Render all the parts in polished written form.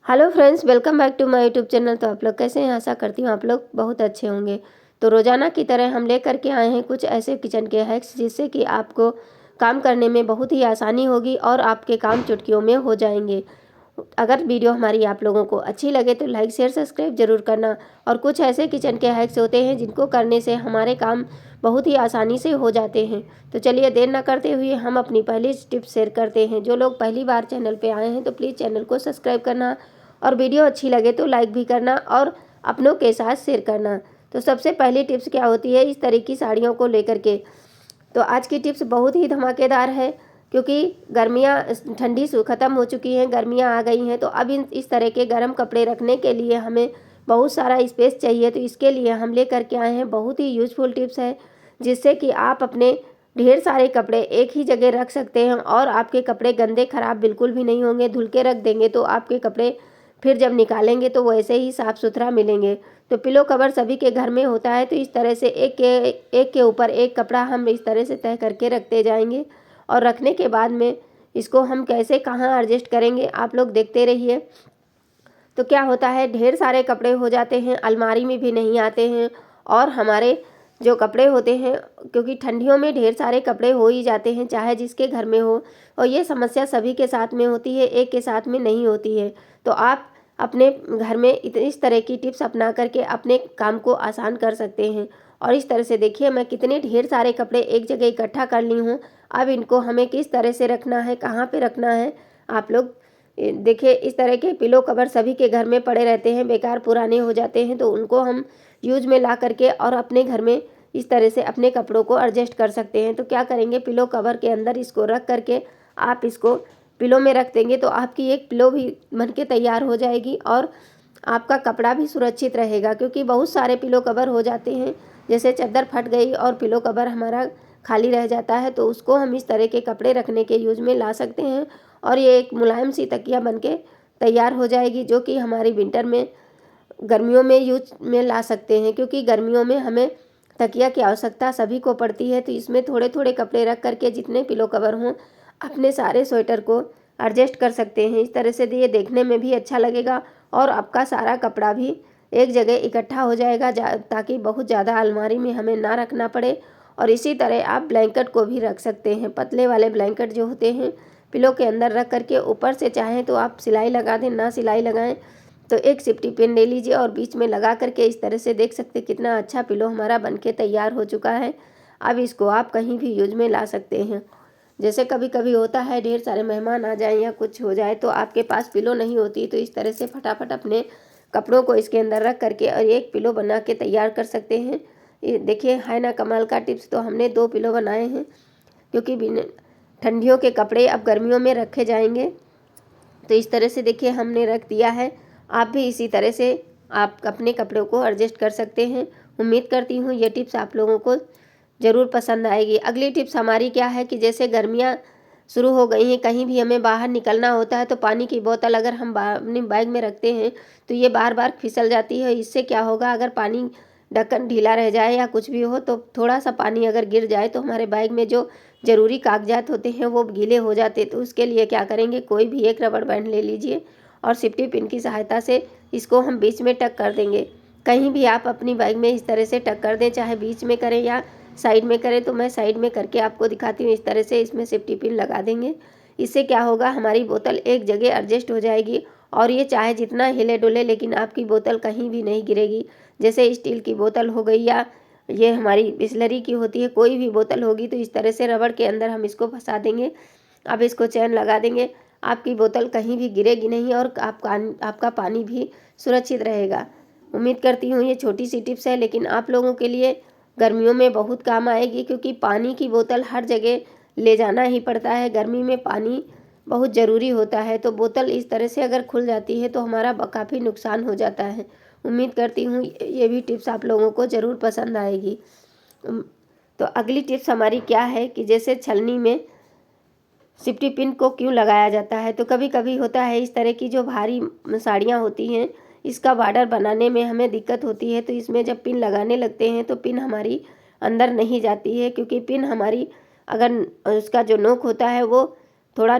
Hello friends, welcome back to my YouTube channel. तो आप लोग कैसे हैं? आशा करती हूँ आप लोग बहुत अच्छे होंगे। तो रोज़ाना की तरह हम लेकर के आए हैं कुछ ऐसे किचन के हैक्स जिससे कि आपको काम करने में बहुत ही आसानी होगी और आपके काम चुटकियों में हो जाएंगे। अगर वीडियो हमारी आप लोगों को अच्छी लगे तो लाइक शेयर सब्सक्राइब जरूर करना। और कुछ ऐसे किचन के हैक्स होते हैं जिनको करने से हमारे काम बहुत ही आसानी से हो जाते हैं। तो चलिए देर न करते हुए हम अपनी पहली टिप शेयर करते हैं। जो लोग पहली बार चैनल पे आए हैं तो प्लीज़ चैनल को सब्सक्राइब करना और वीडियो अच्छी लगे तो लाइक भी करना और अपनों के साथ शेयर करना। तो सबसे पहली टिप्स क्या होती है इस तरह की साड़ियों को लेकर के। तो आज की टिप्स बहुत ही धमाकेदार है क्योंकि गर्मियाँ ठंडी ख़त्म हो चुकी हैं, गर्मियाँ आ गई हैं। तो अब इस तरह के गर्म कपड़े रखने के लिए हमें बहुत सारा स्पेस चाहिए। तो इसके लिए हम लेकर के आए हैं बहुत ही यूजफुल टिप्स है जिससे कि आप अपने ढेर सारे कपड़े एक ही जगह रख सकते हैं और आपके कपड़े गंदे खराब बिल्कुल भी नहीं होंगे। धुल के रख देंगे तो आपके कपड़े फिर जब निकालेंगे तो वैसे ही साफ़ सुथरा मिलेंगे। तो पिलो कवर सभी के घर में होता है। तो इस तरह से एक के ऊपर एक कपड़ा हम इस तरह से तय करके रखते जाएंगे और रखने के बाद में इसको हम कैसे कहाँ एडजस्ट करेंगे आप लोग देखते रहिए। तो क्या होता है ढेर सारे कपड़े हो जाते हैं, अलमारी में भी नहीं आते हैं और हमारे जो कपड़े होते हैं क्योंकि ठंडियों में ढेर सारे कपड़े हो ही जाते हैं चाहे जिसके घर में हो। और ये समस्या सभी के साथ में होती है, एक के साथ में नहीं होती है। तो आप अपने घर में इस तरह की टिप्स अपना करके अपने काम को आसान कर सकते हैं। और इस तरह से देखिए मैं कितने ढेर सारे कपड़े एक जगह इकट्ठा कर ली हूँ। अब इनको हमें किस तरह से रखना है, कहाँ पे रखना है, आप लोग देखिए। इस तरह के पिलो कवर सभी के घर में पड़े रहते हैं, बेकार पुराने हो जाते हैं। तो उनको हम यूज में ला करके और अपने घर में इस तरह से अपने कपड़ों को एडजस्ट कर सकते हैं। तो क्या करेंगे, पिलो कवर के अंदर इसको रख करके आप इसको पिलो में रख देंगे तो आपकी एक पिलो भी बन के तैयार हो जाएगी और आपका कपड़ा भी सुरक्षित रहेगा। क्योंकि बहुत सारे पिलो कवर हो जाते हैं, जैसे चादर फट गई और पिलो कवर हमारा खाली रह जाता है तो उसको हम इस तरह के कपड़े रखने के यूज में ला सकते हैं और ये एक मुलायम सी तकिया बन के तैयार हो जाएगी जो कि हमारी विंटर में गर्मियों में यूज में ला सकते हैं। क्योंकि गर्मियों में हमें तकिया की आवश्यकता सभी को पड़ती है। तो इसमें थोड़े थोड़े कपड़े रख करके जितने पिलो कवर हों अपने सारे स्वेटर को एडजस्ट कर सकते हैं। इस तरह से ये देखने में भी अच्छा लगेगा और आपका सारा कपड़ा भी एक जगह इकट्ठा हो जाएगा ताकि बहुत ज़्यादा अलमारी में हमें ना रखना पड़े। और इसी तरह आप ब्लैंकेट को भी रख सकते हैं, पतले वाले ब्लैंकेट जो होते हैं पिलो के अंदर रख करके ऊपर से चाहें तो आप सिलाई लगा दें, ना सिलाई लगाएं तो एक सेफ्टी पिन ले लीजिए और बीच में लगा करके इस तरह से देख सकते कितना अच्छा पिलो हमारा बनके तैयार हो चुका है। अब इसको आप कहीं भी यूज में ला सकते हैं। जैसे कभी कभी होता है ढेर सारे मेहमान आ जाएं या कुछ हो जाए तो आपके पास पिलो नहीं होती, तो इस तरह से फटाफट अपने कपड़ों को इसके अंदर रख करके और एक पिलो बना के तैयार कर सकते हैं। ये देखिए है ना कमाल का टिप्स। तो हमने 2 पिलो बनाए हैं क्योंकि ठंडियों के कपड़े अब गर्मियों में रखे जाएंगे। तो इस तरह से देखिए हमने रख दिया है। आप भी इसी तरह से आप अपने कपड़ों को एडजस्ट कर सकते हैं। उम्मीद करती हूँ ये टिप्स आप लोगों को ज़रूर पसंद आएगी। अगली टिप्स हमारी क्या है कि जैसे गर्मियाँ शुरू हो गई हैं, कहीं भी हमें बाहर निकलना होता है तो पानी की बोतल अगर हम अपनी बैग में रखते हैं तो ये बार बार फिसल जाती है। इससे क्या होगा, अगर पानी ढक्कन ढीला रह जाए या कुछ भी हो तो थोड़ा सा पानी अगर गिर जाए तो हमारे बैग में जो ज़रूरी कागजात होते हैं वो गीले हो जाते। तो उसके लिए क्या करेंगे, कोई भी एक रबड़ बैंड ले लीजिए और सेफ्टी पिन की सहायता से इसको हम बीच में टक कर देंगे। कहीं भी आप अपनी बैग में इस तरह से टक कर दें, चाहे बीच में करें या साइड में करें। तो मैं साइड में करके आपको दिखाती हूँ। इस तरह से इसमें सेफ्टी पिन लगा देंगे। इससे क्या होगा, हमारी बोतल एक जगह एडजस्ट हो जाएगी और ये चाहे जितना हिले डुले लेकिन आपकी बोतल कहीं भी नहीं गिरेगी। जैसे स्टील की बोतल हो गई या ये हमारी बिसलरी की होती है, कोई भी बोतल होगी तो इस तरह से रबड़ के अंदर हम इसको फंसा देंगे। अब इसको चैन लगा देंगे, आपकी बोतल कहीं भी गिरेगी नहीं और आपका पानी भी सुरक्षित रहेगा। उम्मीद करती हूँ ये छोटी सी टिप्स है लेकिन आप लोगों के लिए गर्मियों में बहुत काम आएगी क्योंकि पानी की बोतल हर जगह ले जाना ही पड़ता है। गर्मी में पानी बहुत ज़रूरी होता है। तो बोतल इस तरह से अगर खुल जाती है तो हमारा काफ़ी नुकसान हो जाता है। उम्मीद करती हूँ ये भी टिप्स आप लोगों को ज़रूर पसंद आएगी। तो अगली टिप्स हमारी क्या है कि जैसे छलनी में सेफ्टी पिन को क्यों लगाया जाता है। तो कभी कभी होता है इस तरह की जो भारी साड़ियाँ होती हैं इसका बॉर्डर बनाने में हमें दिक्कत होती है। तो इसमें जब पिन लगाने लगते हैं तो पिन हमारी अंदर नहीं जाती है क्योंकि पिन हमारी अगर उसका जो नोक होता है वो थोड़ा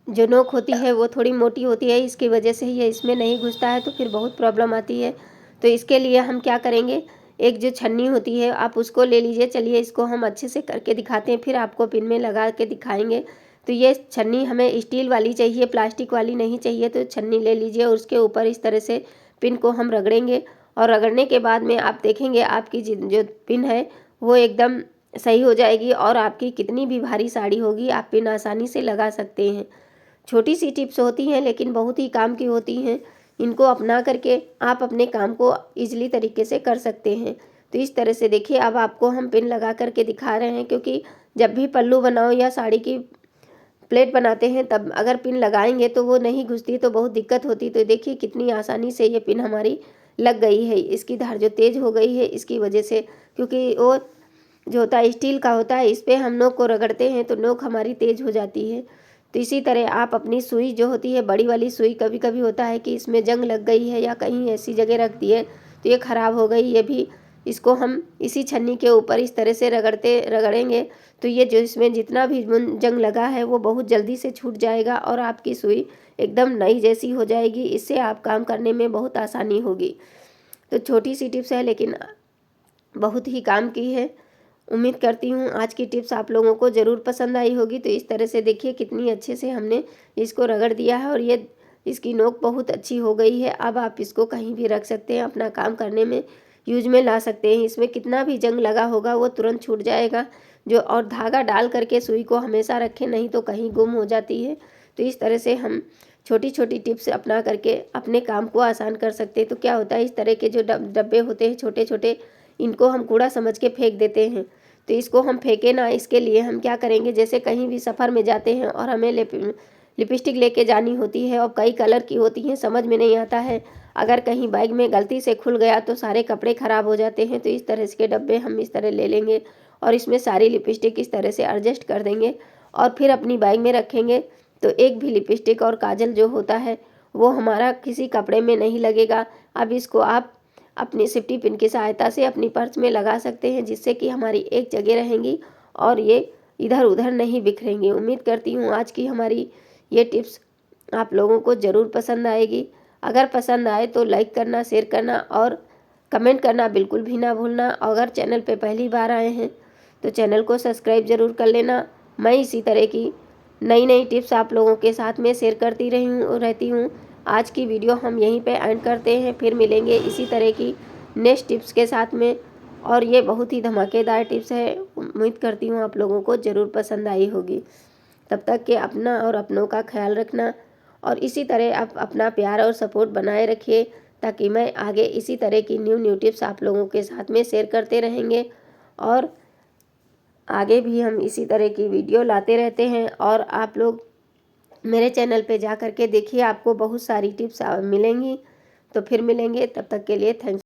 जो नोक होती है वो थोड़ी मोटी होती है, इसकी वजह से ये इसमें नहीं घुसता है, तो फिर बहुत प्रॉब्लम आती है। तो इसके लिए हम क्या करेंगे, एक जो छन्नी होती है आप उसको ले लीजिए। चलिए इसको हम अच्छे से करके दिखाते हैं, फिर आपको पिन में लगा के दिखाएंगे। तो ये छन्नी हमें स्टील वाली चाहिए, प्लास्टिक वाली नहीं चाहिए। तो छन्नी ले लीजिए और उसके ऊपर इस तरह से पिन को हम रगड़ेंगे, और रगड़ने के बाद में आप देखेंगे आपकी जो पिन है वो एकदम सही हो जाएगी, और आपकी कितनी भी भारी साड़ी होगी आप पिन आसानी से लगा सकते हैं। छोटी सी टिप्स होती हैं लेकिन बहुत ही काम की होती हैं। इनको अपना करके आप अपने काम को ईजिली तरीके से कर सकते हैं। तो इस तरह से देखिए, अब आपको हम पिन लगा करके दिखा रहे हैं, क्योंकि जब भी पल्लू बनाओ या साड़ी की प्लेट बनाते हैं तब अगर पिन लगाएंगे तो वो नहीं घुसती, तो बहुत दिक्कत होती। तो देखिए कितनी आसानी से ये पिन हमारी लग गई है। इसकी धार जो तेज हो गई है इसकी वजह से, क्योंकि वो जो होता है स्टील का होता है, इस पर हम नोक को रगड़ते हैं तो नोक हमारी तेज हो जाती है। तो इसी तरह आप अपनी सुई जो होती है, बड़ी वाली सुई, कभी कभी होता है कि इसमें जंग लग गई है या कहीं ऐसी जगह रख दी है तो ये ख़राब हो गई, ये भी इसको हम इसी छन्नी के ऊपर इस तरह से रगड़ेंगे तो ये जो इसमें जितना भी जंग लगा है वो बहुत जल्दी से छूट जाएगा और आपकी सुई एकदम नई जैसी हो जाएगी। इससे आप काम करने में बहुत आसानी होगी। तो छोटी सी टिप्स है लेकिन बहुत ही काम की है। उम्मीद करती हूँ आज की टिप्स आप लोगों को ज़रूर पसंद आई होगी। तो इस तरह से देखिए कितनी अच्छे से हमने इसको रगड़ दिया है और ये इसकी नोक बहुत अच्छी हो गई है। अब आप इसको कहीं भी रख सकते हैं, अपना काम करने में यूज में ला सकते हैं। इसमें कितना भी जंग लगा होगा वो तुरंत छूट जाएगा। जो और धागा डाल करके सुई को हमेशा रखें, नहीं तो कहीं गुम हो जाती है। तो इस तरह से हम छोटी छोटी टिप्स अपना करके अपने काम को आसान कर सकते हैं। तो क्या होता है, इस तरह के जो डब्बे होते हैं छोटे छोटे, इनको हम कूड़ा समझ के फेंक देते हैं। तो इसको हम फेंके ना, इसके लिए हम क्या करेंगे, जैसे कहीं भी सफ़र में जाते हैं और हमें लिपस्टिक लेके जानी होती है और कई कलर की होती हैं, समझ में नहीं आता है, अगर कहीं बैग में गलती से खुल गया तो सारे कपड़े ख़राब हो जाते हैं। तो इस तरह के डब्बे हम इस तरह ले लेंगे और इसमें सारी लिपस्टिक इस तरह से एडजस्ट कर देंगे और फिर अपनी बैग में रखेंगे। तो एक भी लिपस्टिक और काजल जो होता है वो हमारा किसी कपड़े में नहीं लगेगा। अब इसको आप अपनी सेफ्टी पिन की सहायता से अपनी पर्स में लगा सकते हैं, जिससे कि हमारी एक जगह रहेंगी और ये इधर उधर नहीं बिखरेंगी। उम्मीद करती हूँ आज की हमारी ये टिप्स आप लोगों को ज़रूर पसंद आएगी। अगर पसंद आए तो लाइक करना, शेयर करना और कमेंट करना बिल्कुल भी ना भूलना। अगर चैनल पे पहली बार आए हैं तो चैनल को सब्सक्राइब ज़रूर कर लेना। मैं इसी तरह की नई नई टिप्स आप लोगों के साथ में शेयर करती रहती हूँ। आज की वीडियो हम यहीं पे एंड करते हैं, फिर मिलेंगे इसी तरह की नेक्स्ट टिप्स के साथ में। और ये बहुत ही धमाकेदार टिप्स है, उम्मीद करती हूँ आप लोगों को ज़रूर पसंद आई होगी। तब तक के अपना और अपनों का ख्याल रखना और इसी तरह आप अपना प्यार और सपोर्ट बनाए रखिए, ताकि मैं आगे इसी तरह की न्यू टिप्स आप लोगों के साथ में शेयर करते रहेंगे। और आगे भी हम इसी तरह की वीडियो लाते रहते हैं और आप लोग मेरे चैनल पे जा कर के देखिए, आपको बहुत सारी टिप्स मिलेंगी। तो फिर मिलेंगे, तब तक के लिए थैंक्स।